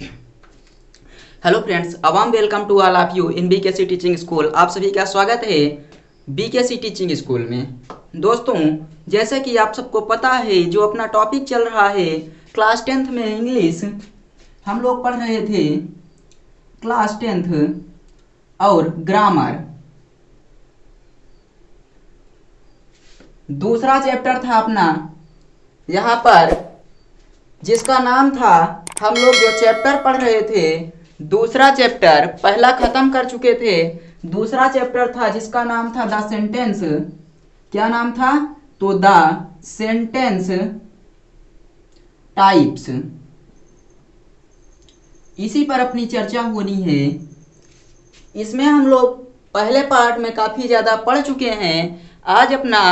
Hello friends, अवाम welcome to all of you in BKC teaching school. आप सभी का स्वागत है बीकेसी टीचिंग स्कूल में। दोस्तों, जैसे कि आप सबको पता है, जो अपना टॉपिक चल रहा है क्लास 10th में इंग्लिश, हम लोग पढ़ रहे थे क्लास 10th और ग्रामर। दूसरा चैप्टर था अपना यहाँ पर, जिसका नाम था, हम लोग जो चैप्टर पढ़ रहे थे, दूसरा चैप्टर पहला खत्म कर चुके थे। दूसरा चैप्टर था जिसका नाम था द सेंटेंस। क्या नाम था? तो द सेंटेंस टाइप्स। इसी पर अपनी चर्चा होनी है। इसमें हम लोग पहले पार्ट में काफी ज्यादा पढ़ चुके हैं। आज अपना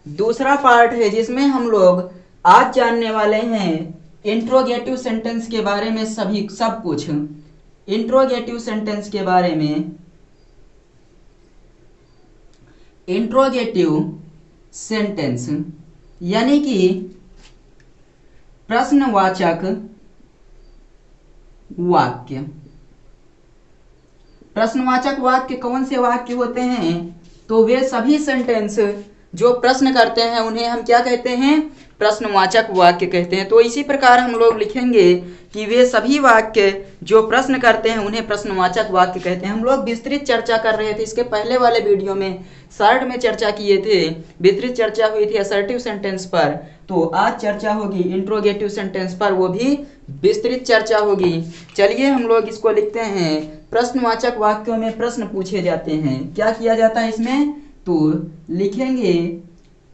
दूसरा पार्ट है, जिसमें हम लोग आज जानने वाले हैं इंट्रोगेटिव सेंटेंस के बारे में। सब कुछ इंट्रोगेटिव सेंटेंस के बारे में। इंट्रोगेटिव सेंटेंस यानी कि प्रश्नवाचक वाक्य। प्रश्नवाचक वाक्य कौन से वाक्य होते हैं? तो वे सभी सेंटेंस जो प्रश्न करते हैं उन्हें हम क्या कहते हैं? प्रश्नवाचक वाक्य कहते हैं। तो इसी प्रकार हम लोग लिखेंगे कि वे सभी वाक्य जो प्रश्न करते हैं उन्हें प्रश्नवाचक वाक्य कहते हैं। हम लोग विस्तृत चर्चा कर रहे थे, इसके पहले वाले वीडियो में शॉर्ट में चर्चा किए थे, विस्तृत चर्चा हुई थी असर्टिव सेंटेंस पर। तो आज चर्चा होगी इंट्रोगेटिव सेंटेंस पर, वो भी विस्तृत चर्चा होगी। चलिए हम लोग इसको लिखते हैं। प्रश्नवाचक वाक्यों में प्रश्न पूछे जाते हैं। क्या किया जाता है इसमें? तो लिखेंगे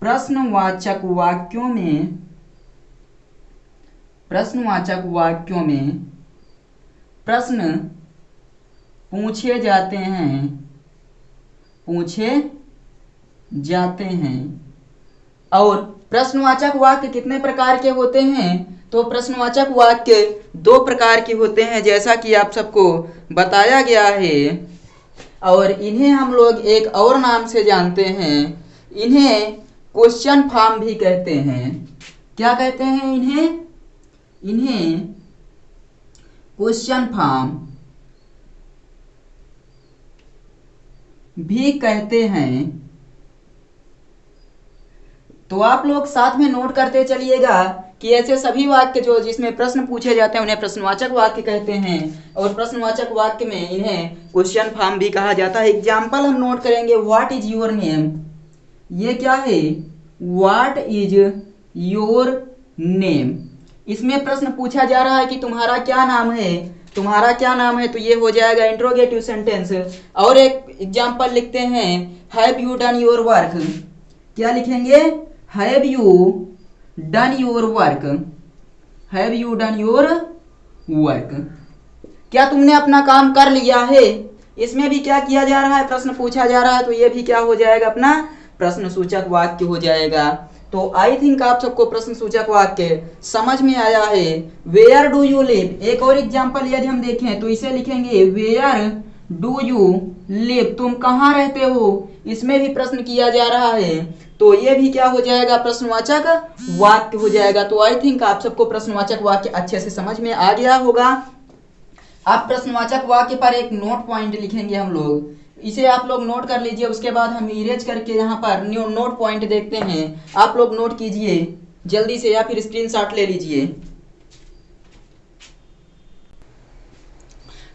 प्रश्नवाचक वाक्यों में, प्रश्नवाचक वाक्यों में प्रश्न पूछे जाते हैं, पूछे जाते हैं। और प्रश्नवाचक वाक्य कितने प्रकार के होते हैं? तो प्रश्नवाचक वाक्य 2 प्रकार के होते हैं, जैसा कि आप सबको बताया गया है। और इन्हें हम लोग एक और नाम से जानते हैं, इन्हें क्वेश्चन फॉर्म भी कहते हैं। क्या कहते हैं इन्हें? इन्हें क्वेश्चन फॉर्म भी कहते हैं। तो आप लोग साथ में नोट करते चलिएगा कि ऐसे सभी वाक्य जो जिसमें प्रश्न पूछे जाते हैं उन्हें प्रश्नवाचक वाक्य कहते हैं, और प्रश्नवाचक वाक्य में इन्हें क्वेश्चन फॉर्म भी कहा जाता है। एग्जाम्पल हम नोट करेंगे। What is your name? ये क्या है? What is your name. इसमें प्रश्न पूछा जा रहा है कि तुम्हारा क्या नाम है, तुम्हारा क्या नाम है। तो ये हो जाएगा इंट्रोगेटिव सेंटेंस। और एक एग्जाम्पल लिखते हैं, have you done your work. क्या लिखेंगे? Have you done your work. Have you done your work. क्या तुमने अपना काम कर लिया है? इसमें भी क्या किया जा रहा है? प्रश्न पूछा जा रहा है। तो ये भी क्या हो जाएगा? अपना प्रश्न सूचक वाक्य हो जाएगा। तो आई थिंक आप सबको प्रश्न सूचक वाक्य समझ में आया है। Where do you live. एक और एग्जाम्पल यदि हम देखें तो इसे लिखेंगे वेयर डू यू लिव। तुम कहाँ रहते हो? इसमें भी प्रश्न किया जा रहा है। तो ये भी क्या हो जाएगा? प्रश्नवाचक वाक्य हो जाएगा। तो आई थिंक आप सबको प्रश्नवाचक वाक्य अच्छे से समझ में आ गया होगा। आप प्रश्नवाचक वाक्य पर एक नोट पॉइंट लिखेंगे हम लोग, इसे आप लोग नोट कर लीजिए। उसके बाद हम इरेज करके यहाँ पर न्यू नोट पॉइंट देखते हैं। आप लोग नोट कीजिए जल्दी से, या फिर स्क्रीनशॉट ले लीजिए।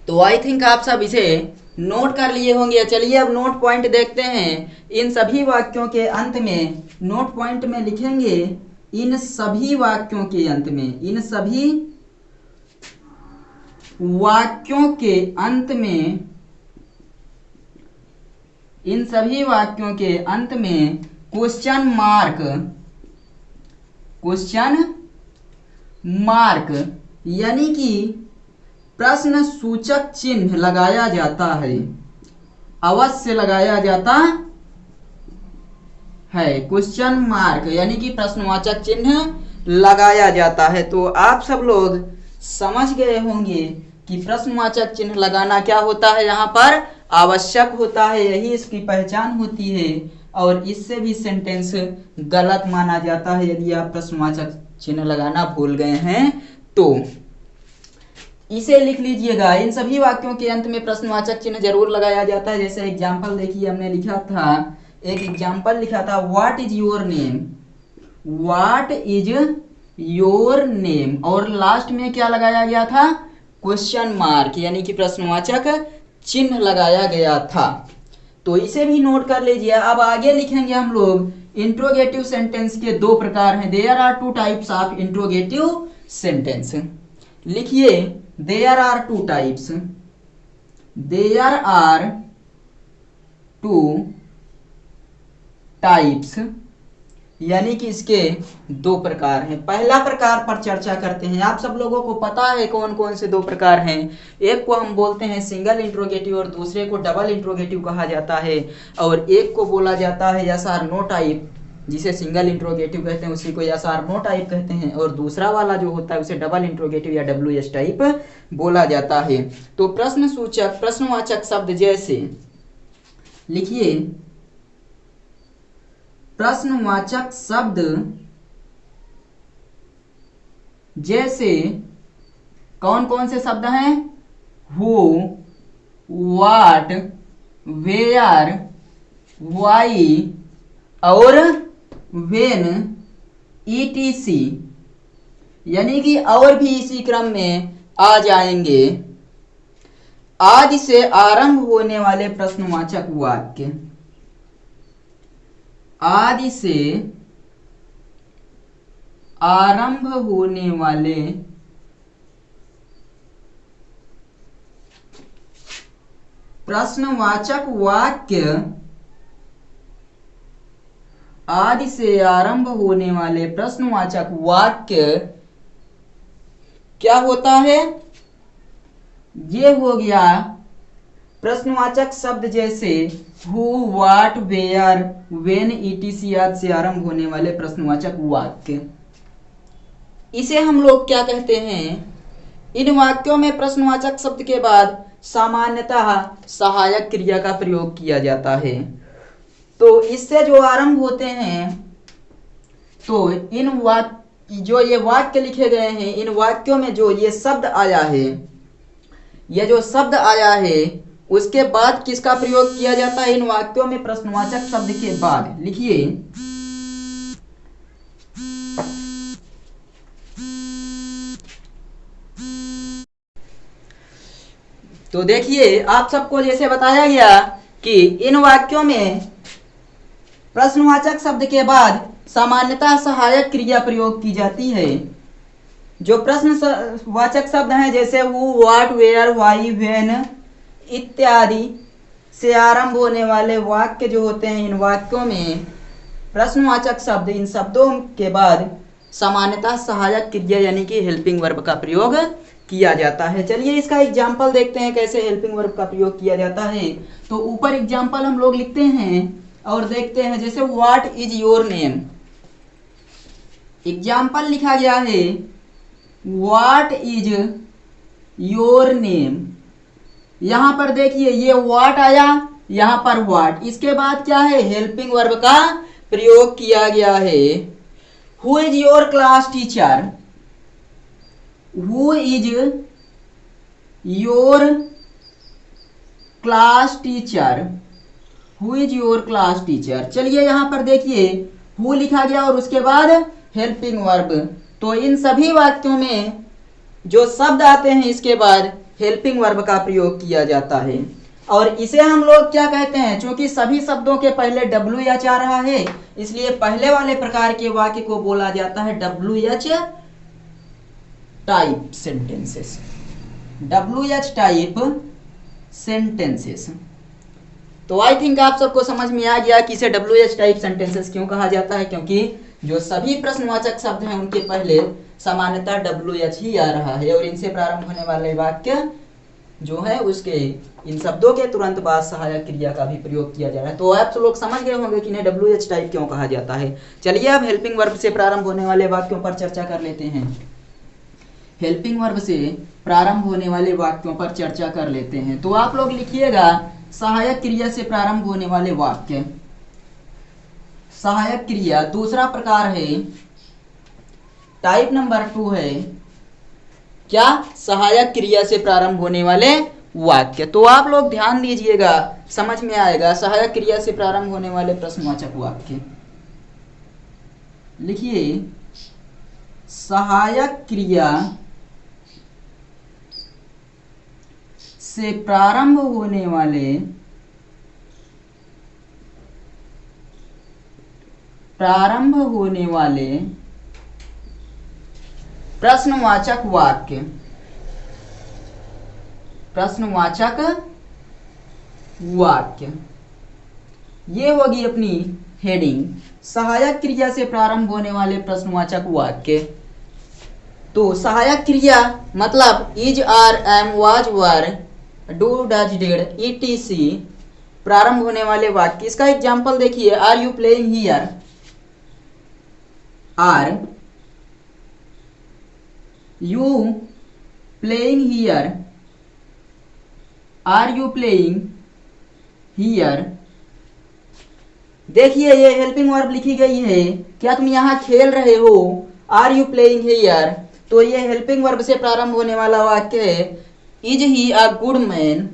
तो आई थिंक आप सब इसे नोट कर लिए होंगे। चलिए अब नोट पॉइंट देखते हैं। इन सभी वाक्यों के अंत में नोट पॉइंट में लिखेंगे, इन सभी वाक्यों के अंत में, इन सभी वाक्यों के अंत में, इन सभी वाक्यों के अंत में क्वेश्चन मार्क, क्वेश्चन मार्क यानी कि प्रश्न सूचक चिन्ह लगाया जाता है, अवश्य लगाया जाता है। क्वेश्चन मार्क यानी कि प्रश्नवाचक चिन्ह लगाया जाता है। तो आप सब लोग समझ गए होंगे कि प्रश्नवाचक चिन्ह लगाना क्या होता है, यहाँ पर आवश्यक होता है, यही इसकी पहचान होती है। और इससे भी सेंटेंस गलत माना जाता है यदि आप प्रश्नवाचक चिन्ह लगाना भूल गए हैं तो। इसे लिख लीजिएगा। इन सभी वाक्यों के अंत में प्रश्नवाचक चिन्ह जरूर लगाया जाता है। जैसे एग्जाम्पल देखिए, हमने लिखा था, एक एग्जाम्पल लिखा था, what is your name, what is your name, और लास्ट में क्या लगाया गया था, क्वेश्चन मार्क, यानी कि प्रश्नवाचक चिन्ह लगाया गया था। तो इसे भी नोट कर लीजिए। अब आगे लिखेंगे हम लोग, इंट्रोगेटिव सेंटेंस के दो प्रकार हैं। There are two types of interrogative sentence. लिखिए, there are two types, there are two types, यानी कि इसके दो प्रकार हैं। पहला प्रकार पर चर्चा करते हैं। आप सब लोगों को पता है कौन कौन से दो प्रकार हैं। एक को हम बोलते हैं सिंगल इंट्रोगेटिव और दूसरे को डबल इंट्रोगेटिव कहा जाता है। और एक को बोला जाता है यस आर नो टाइप, जिसे सिंगल इंट्रोगेटिव कहते हैं, उसी को यस आर नो टाइप कहते हैं। और दूसरा वाला जो होता है उसे डबल इंट्रोगेटिव या WH टाइप बोला जाता है। तो प्रश्न सूचक प्रश्नवाचक शब्द जैसे, लिखिए, प्रश्नवाचक शब्द जैसे कौन कौन से शब्द हैं, हु, व्हाट, वेयर, वाई और व्हेन, ETC, यानी कि और भी इसी क्रम में आ जाएंगे। आज से आरंभ होने वाले प्रश्नवाचक वाक्य, आदि से आरंभ होने वाले प्रश्नवाचक वाक्य, आदि से आरंभ होने वाले प्रश्नवाचक वाक्य क्या होता है, ये हो गया प्रश्नवाचक शब्द जैसे who, what, where, when, ETC आदि से आरंभ होने वाले प्रश्नवाचक वाक्य। इसे हम लोग क्या कहते हैं, इन वाक्यों में प्रश्नवाचक शब्द के बाद सामान्यतः सहायक क्रिया का प्रयोग किया जाता है। तो इससे जो आरंभ होते हैं, तो इन जो ये वाक्य लिखे गए हैं, इन वाक्यों में जो ये शब्द आया है, ये जो शब्द आया है, उसके बाद किसका प्रयोग किया जाता है, इन वाक्यों में प्रश्नवाचक शब्द के बाद। लिखिए, तो देखिए, आप सबको जैसे बताया गया कि इन वाक्यों में प्रश्नवाचक शब्द के बाद सामान्यतः सहायक क्रिया प्रयोग की जाती है। जो प्रश्नवाचक शब्द हैं जैसे who, what, where, why, when इत्यादि से आरंभ होने वाले वाक्य जो होते हैं, इन वाक्यों में प्रश्नवाचक शब्द, इन शब्दों के बाद सामान्यतः सहायक क्रिया यानी कि हेल्पिंग वर्ब का प्रयोग किया जाता है। चलिए इसका एग्जाम्पल देखते हैं कैसे हेल्पिंग वर्ब का प्रयोग किया जाता है। तो ऊपर एग्जाम्पल हम लोग लिखते हैं और देखते हैं। जैसे what is your name, example लिखा गया है व्हाट इज योर नेम। यहां पर देखिए ये व्हाट आया, यहां पर व्हाट, इसके बाद क्या है, हेल्पिंग वर्ब का प्रयोग किया गया है। Who is your class teacher, who is your class teacher, who is your class teacher. चलिए यहां पर देखिए हु लिखा गया और उसके बाद हेल्पिंग वर्ब। तो इन सभी वाक्यों में जो शब्द आते हैं इसके बाद हेल्पिंग वर्ब का प्रयोग किया जाता है। और इसे हम लोग क्या कहते हैं, क्योंकि सभी शब्दों के पहले WH आ रहा है, इसलिए पहले वाले प्रकार के वाक्य को बोला जाता है WH type sentences, WH type sentences. तो आई थिंक आप सबको समझ में आ गया कि इसे WH टाइप सेंटेंसेस क्यों कहा जाता है, क्योंकि जो सभी प्रश्नवाचक शब्द हैं उनके पहले सामान्यतः WH ही आ रहा है और इनसे प्रारंभ होने वाले वाक्य जो है उसके इन शब्दों के तुरंत बाद सहायक क्रिया का भी प्रयोग किया जा रहा है। तो आप सब लोग समझ गए होंगे कि इन्हें WH टाइप क्यों कहा जाता है। चलिए अब हेल्पिंग वर्ब से प्रारंभ होने वाले वाक्यों पर चर्चा कर लेते हैं। हेल्पिंग वर्ब से प्रारंभ होने वाले वाक्यों पर चर्चा कर लेते हैं। तो आप लोग लिखिएगा सहायक क्रिया से प्रारंभ होने वाले वाक्य। सहायक क्रिया दूसरा प्रकार है, टाइप नंबर 2 है क्या? सहायक क्रिया से प्रारंभ होने वाले वाक्य। तो आप लोग ध्यान दीजिएगा, समझ में आएगा। सहायक क्रिया से प्रारंभ होने वाले प्रश्नवाचक वाक्य लिखिए। सहायक क्रिया से प्रारंभ होने वाले प्रश्नवाचक वाक्य ये होगी अपनी हेडिंग, सहायक क्रिया से प्रारंभ होने वाले प्रश्नवाचक वाक्य। तो सहायक क्रिया मतलब is, are, am, was, were, do, does, did, etc प्रारंभ होने वाले वाक्य। इसका एग्जाम्पल देखिए, are you playing here, are you playing here, are you playing here. देखिए ये हेल्पिंग वर्ब लिखी गई है, क्या तुम यहाँ खेल रहे हो, आर यू प्लेइंग हियर। तो ये हेल्पिंग वर्ब से प्रारंभ होने वाला वाक्य है। Is he a good man,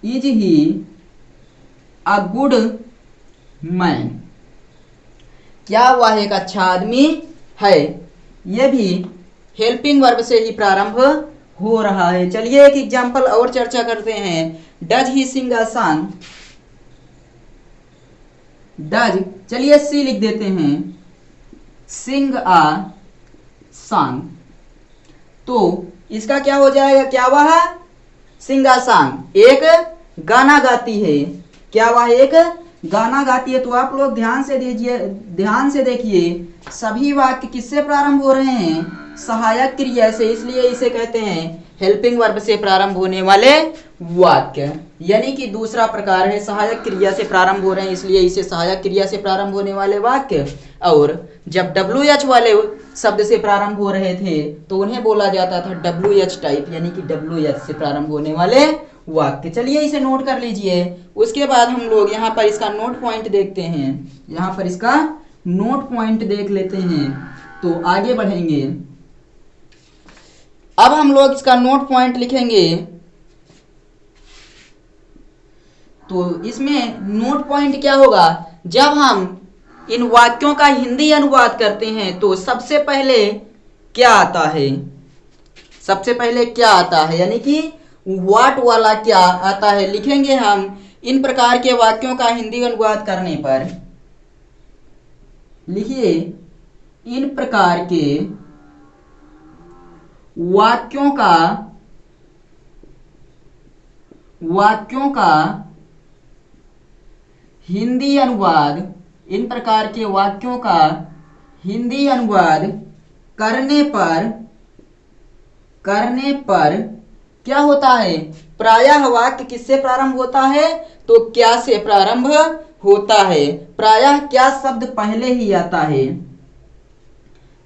is he a good man, क्या वह एक अच्छा आदमी है। यह भी हेल्पिंग वर्ब से ही प्रारंभ हो रहा है। चलिए एक एग्जाम्पल और चर्चा करते हैं। Does he sing a song, does, चलिए सी लिख देते हैं, सिंग अ सॉन्ग। तो इसका क्या हो जाएगा, क्या वह सिंग अ सॉन्ग एक गाना गाती है, क्या वह एक गाना गाती है। तो आप लोग ध्यान से देखिए, सभी वाक्य किससे प्रारंभ हो रहे हैं, सहायक क्रिया से, इसलिए इसे कहते हैं हेल्पिंग वर्ब से प्रारंभ होने वाले वाक्य। यानी कि दूसरा प्रकार है, सहायक क्रिया से प्रारंभ हो रहे हैं इसलिए इसे सहायक क्रिया से प्रारंभ होने वाले वाक्य। और जब WH वाले शब्द से प्रारंभ हो रहे थे तो उन्हें बोला जाता था WH टाइप, यानी कि WH से प्रारंभ होने वाले वाक्य। चलिए इसे नोट कर लीजिए। उसके बाद हम लोग यहाँ पर इसका नोट पॉइंट देखते हैं, यहाँ पर इसका नोट पॉइंट देख लेते हैं तो आगे बढ़ेंगे। अब हम लोग इसका नोट पॉइंट लिखेंगे। तो इसमें नोट पॉइंट क्या होगा, जब हम इन वाक्यों का हिंदी अनुवाद करते हैं तो सबसे पहले क्या आता है, सबसे पहले क्या आता है, यानी कि व्हाट वाला क्या आता है, लिखेंगे हम इन प्रकार के वाक्यों का हिंदी अनुवाद करने पर। लिखिए, इन प्रकार के वाक्यों का हिंदी अनुवाद, इन प्रकार के वाक्यों का हिंदी अनुवाद करने पर क्या होता है, प्रायः वाक्य किससे प्रारंभ होता है, तो क्या से प्रारंभ होता है। प्रायः क्या शब्द पहले ही आता है।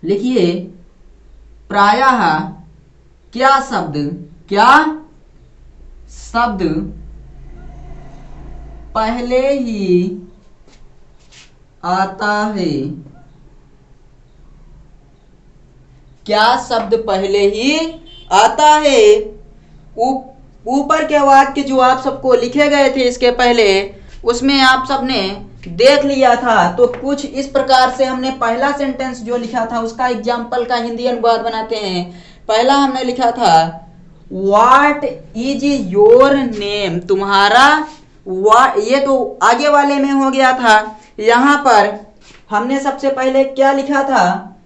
लिखिए, प्रायः क्या शब्द पहले ही आता है, क्या शब्द पहले ही आता है। ऊपर के वाक्य जो आप सबको लिखे गए थे इसके पहले, उसमें आप सबने देख लिया था। तो कुछ इस प्रकार से हमने पहला सेंटेंस जो लिखा था उसका एग्जाम्पल का हिंदी अनुवाद बनाते हैं। पहला हमने लिखा था व्हाट इज योर नेम, तुम्हारा ये तो आगे वाले में हो गया था। यहाँ पर हमने सबसे पहले क्या लिखा था,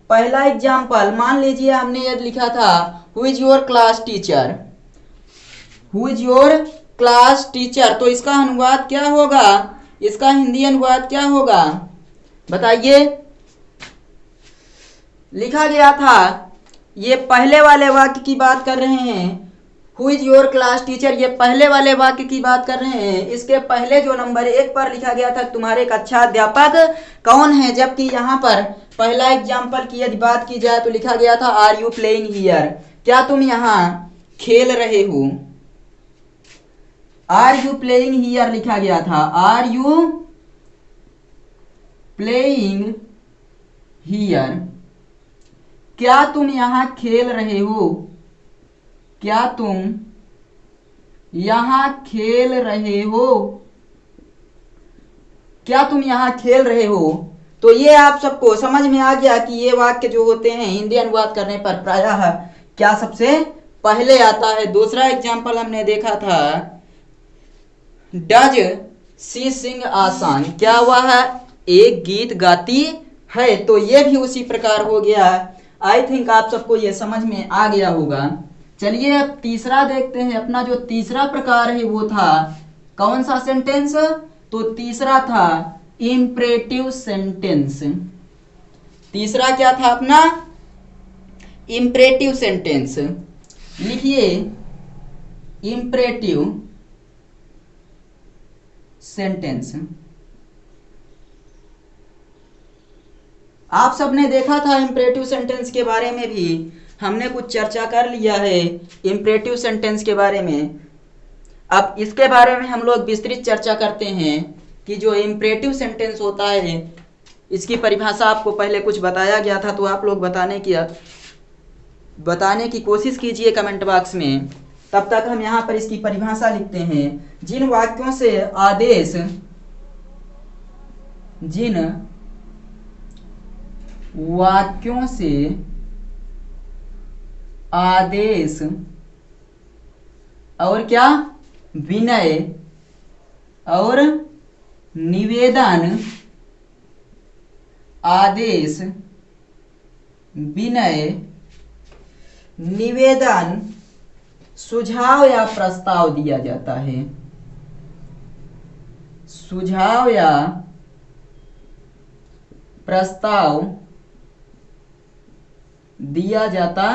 पहला एग्जाम्पल मान लीजिए हमने ये लिखा था who is your class teacher, who is your class teacher. तो इसका अनुवाद क्या होगा, इसका हिंदी अनुवाद क्या होगा बताइए। लिखा गया था, ये पहले वाले वाक्य की बात कर रहे हैं, who is your class teacher, ये पहले वाले वाक्य की बात कर रहे हैं। इसके पहले जो नंबर 1 पर लिखा गया था तुम्हारे एक अच्छा अध्यापक कौन है, जबकि यहाँ पर पहला एग्जाम्पल की यदि बात की जाए तो लिखा गया था आर यू प्लेइंग हियर, क्या तुम यहाँ खेल रहे हो। आर यू प्लेइंग हियर लिखा गया था, आर यू प्लेइंग हियर। क्या तुम यहाँ खेल रहे हो? क्या तुम यहाँ खेल रहे हो? क्या तुम यहाँ खेल रहे हो? तो ये आप सबको समझ में आ गया कि ये वाक्य जो होते हैं हिंदी अनुवाद करने पर प्रायः क्या सबसे पहले आता है। दूसरा एग्जाम्पल हमने देखा था, does she Singh uh song, क्या वह एक गीत गाती है? तो ये भी उसी प्रकार हो गया। आई थिंक आप सबको ये समझ में आ गया होगा। चलिए अब तीसरा देखते हैं। अपना जो तीसरा प्रकार है वो था कौन सा सेंटेंस? तो तीसरा था इम्परेटिव सेंटेंस। तीसरा क्या था अपना? Imperative sentence. लिखिए इम्परेटिव सेंटेंस। आप सबने देखा था इम्परेटिव सेंटेंस के बारे में भी हमने कुछ चर्चा कर लिया है इम्परेटिव सेंटेंस के बारे में। अब इसके बारे में हम लोग विस्तृत चर्चा करते हैं कि जो इम्परेटिव सेंटेंस होता है इसकी परिभाषा आपको पहले कुछ बताया गया था, तो आप लोग बताने की कोशिश कीजिए कमेंट बॉक्स में। तब तक हम यहाँ पर इसकी परिभाषा लिखते हैं। जिन वाक्यों से आदेश और क्या विनय और निवेदन, आदेश विनय निवेदन सुझाव या प्रस्ताव दिया जाता है। सुझाव या प्रस्ताव दिया जाता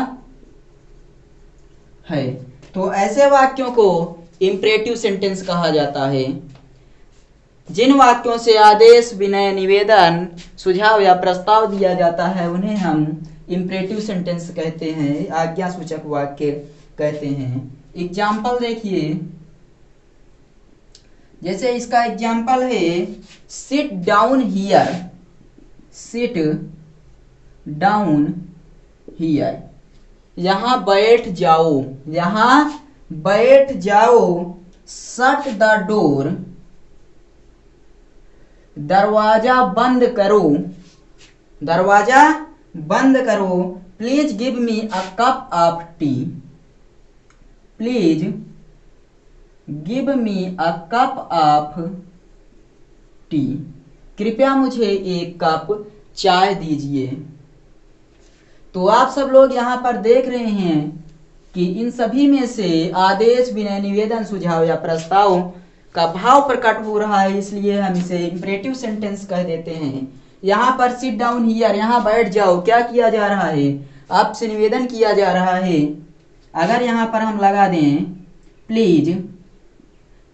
है, तो ऐसे वाक्यों को इम्परेटिव सेंटेंस कहा जाता है। जिन वाक्यों से आदेश विनय निवेदन सुझाव या प्रस्ताव दिया जाता है उन्हें हम इम्परेटिव सेंटेंस कहते हैं, आज्ञा सूचक वाक्य कहते हैं। एग्जाम्पल देखिए, जैसे इसका एग्जाम्पल है sit down here, sit down here, यहां बैठ जाओ, यहां बैठ जाओ। शट द डोर, दरवाजा बंद करो, दरवाजा बंद करो। Please give me a cup of T, please give me a cup of T, कृपया मुझे एक कप चाय दीजिए। तो आप सब लोग यहाँ पर देख रहे हैं कि इन सभी में से आदेश विनय निवेदन सुझाव या प्रस्ताव का भाव प्रकट हो रहा है, इसलिए हम इसे इम्परेटिव सेंटेंस कह देते हैं। यहाँ पर सिट डाउन हियर, यहाँ बैठ जाओ, क्या किया जा रहा है? आपसे निवेदन किया जा रहा है। अगर यहाँ पर हम लगा दें please,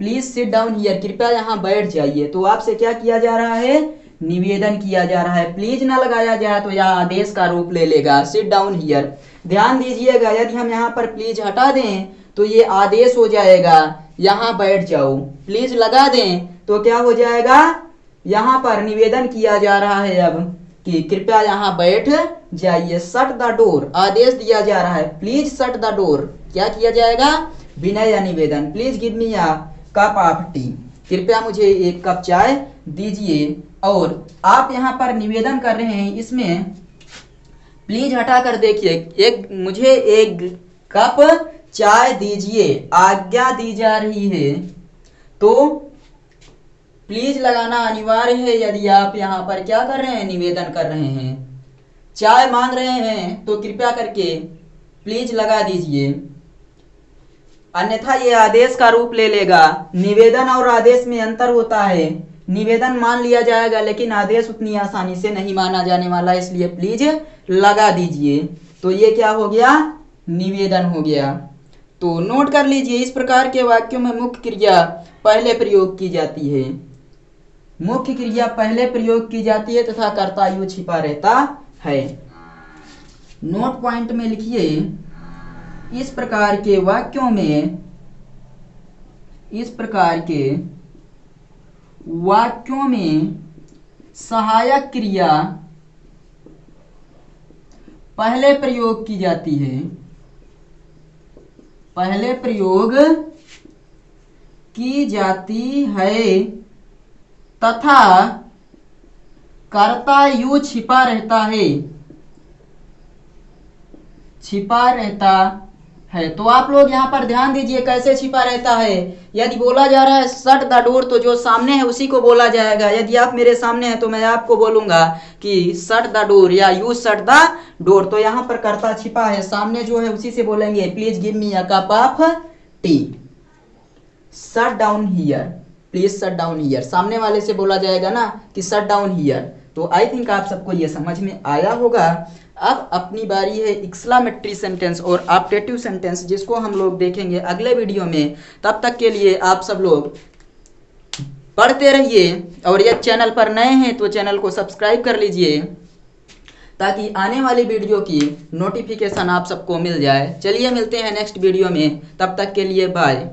please sit down here, कृपया यहाँ बैठ जाइए, तो आपसे क्या किया जा रहा है? निवेदन किया जा रहा है। प्लीज ना लगाया जाए तो यह आदेश का रूप ले लेगा, सिट डाउन हियर। ध्यान दीजिएगा, यदि हम यहाँ पर प्लीज हटा दें तो ये आदेश हो जाएगा, यहाँ बैठ जाओ। प्लीज लगा दें तो क्या हो जाएगा? यहाँ पर निवेदन किया जा रहा है अब कि कृपया यहाँ बैठ जाइए। शट द डोर, आदेश दिया जा रहा है, प्लीज शट द डोर, क्या किया जाएगा? विनय या निवेदन। Please give me a cup of T, कृपया मुझे एक कप चाय दीजिए। और आप यहाँ पर निवेदन कर रहे हैं, इसमें प्लीज हटा कर देखिए, मुझे एक कप चाय दीजिए, आज्ञा दी जा रही है, तो प्लीज लगाना अनिवार्य है। यदि आप यहाँ पर क्या कर रहे हैं? निवेदन कर रहे हैं, चाय मांग रहे हैं, तो कृपया करके प्लीज लगा दीजिए, अन्यथा ये आदेश का रूप ले लेगा। निवेदन और आदेश में अंतर होता है, निवेदन मान लिया जाएगा लेकिन आदेश उतनी आसानी से नहीं माना जाने वाला, इसलिए प्लीज लगा दीजिए। तो ये क्या हो गया? निवेदन हो गया। तो नोट कर लीजिए, इस प्रकार के वाक्यों में मुख्य क्रिया पहले प्रयोग की जाती है, मुख्य क्रिया पहले प्रयोग की जाती है तथा कर्ता यू छिपा रहता है। नोट पॉइंट में लिखिए, इस प्रकार के वाक्यों में, इस प्रकार के वाक्यों में सहायक क्रिया पहले प्रयोग की जाती है, पहले प्रयोग की जाती है तथा कर्ता यू छिपा रहता है, छिपा रहता है। तो आप लोग यहाँ पर ध्यान दीजिए कैसे छिपा रहता है। यदि बोला जा रहा है शट द डोर, तो जो सामने है उसी को बोला जाएगा। यदि आप मेरे सामने हैं तो मैं आपको बोलूंगा कि शट द डोर या यू शट द डोर, तो यहाँ पर कर्ता छिपा है, सामने जो है उसी से बोलेंगे please give me a cup of T. Shut down here, please shut down here, सामने वाले से बोला जाएगा ना कि शट डाउन हियर। तो आई थिंक आप सबको ये समझ में आया होगा। अब अपनी बारी है एक्सक्लेमेटरी सेंटेंस और ऑप्टेटिव सेंटेंस, जिसको हम लोग देखेंगे अगले वीडियो में। तब तक के लिए आप सब लोग पढ़ते रहिए, और यदि चैनल पर नए हैं तो चैनल को सब्सक्राइब कर लीजिए ताकि आने वाली वीडियो की नोटिफिकेशन आप सबको मिल जाए। चलिए मिलते हैं नेक्स्ट वीडियो में, तब तक के लिए बाय।